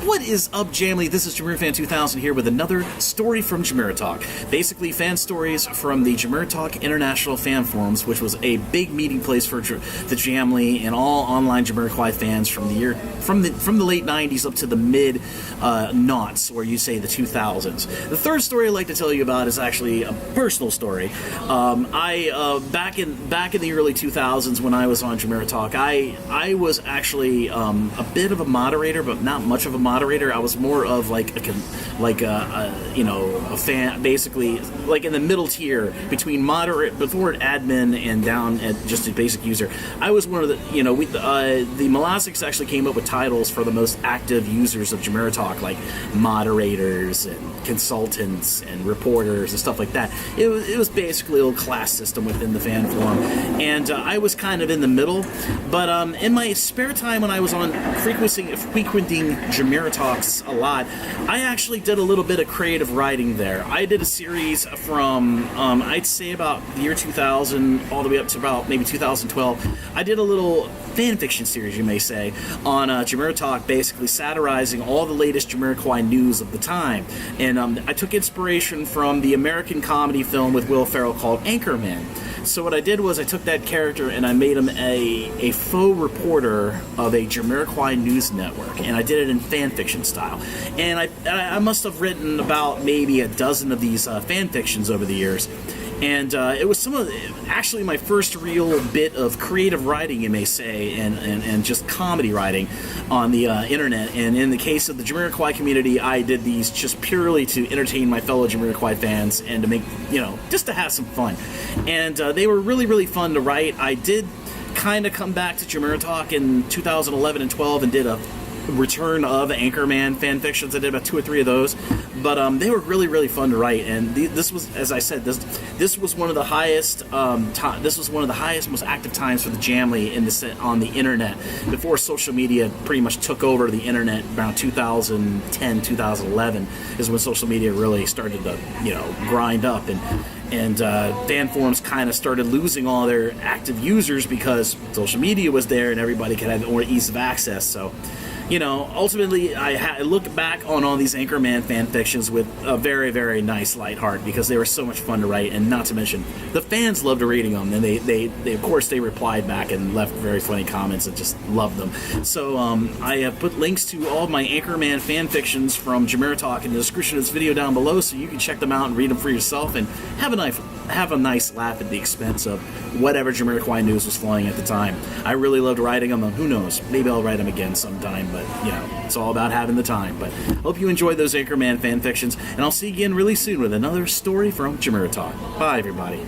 What is up, Jamily? This is JamiroFan2000 here with another story from JamiroTalk. Basically, fan stories from the JamiroTalk International Fan Forums, which was a big meeting place for the Jamily and all online JamiroQuai fans from the late 90s up to the mid noughts, or you say the 2000s. The third story I'd like to tell you about is actually a personal story. Back in the early 2000s when I was on JamiroTalk, I was actually a bit of a moderator, but not much of a moderator. I was more of like a fan, basically like in the middle tier between moderate, before admin and down at just a basic user. I was one of the, the Molassics actually came up with titles for the most active users of JamiroTalk, like moderators and consultants and reporters and stuff like that. It was basically a little class system within the fan forum, and I was kind of in the middle. But in my spare time when I was on frequenting JamiroTalks a lot, I actually did a little bit of creative writing there. I did a series from I'd say about the year 2000 all the way up to about maybe 2012. I did a little fan fiction series, you may say, on JamiroTalk, basically satirizing all the latest JamiroQuai news of the time. And I took inspiration from the American comedy film with Will Ferrell called Anchorman. So what I did was I took that character and I made him a faux reporter of a JamiroQuai news network, and I did it in fan fiction style. And I must have written about maybe a dozen of these fan fictions over the years. And it was actually my first real bit of creative writing, you may say, and just comedy writing on the internet. And in the case of the JamiroQuai community, I did these just purely to entertain my fellow JamiroQuai fans and to make, just to have some fun. And they were really, really fun to write. I did kind of come back to JamiroTalk in 2011 and 12 and did a return of Anchorman fan fictions. I did about 2 or 3 of those, but they were really, really fun to write. And this was, as I said, this was one of the highest most active times for the Jamily on the internet before social media pretty much took over the internet. Around 2010, 2011 is when social media really started to grind up, and fan forums kind of started losing all their active users because social media was there and everybody could have more ease of access. So ultimately, I look back on all these Anchorman fan fictions with a very, very nice light heart because they were so much fun to write, and not to mention the fans loved reading them, and they of course they replied back and left very funny comments and just loved them. So I have put links to all of my Anchorman fan fictions from JamiroTalk in the description of this video down below, so you can check them out and read them for yourself and have a nice laugh at the expense of whatever JamiroQuai news was flying at the time. I really loved writing them, and who knows, maybe I'll write them again sometime, but it's all about having the time. But hope you enjoyed those Anchorman fan fictions, and I'll see you again really soon with another story from JamiroTalk. Bye, everybody.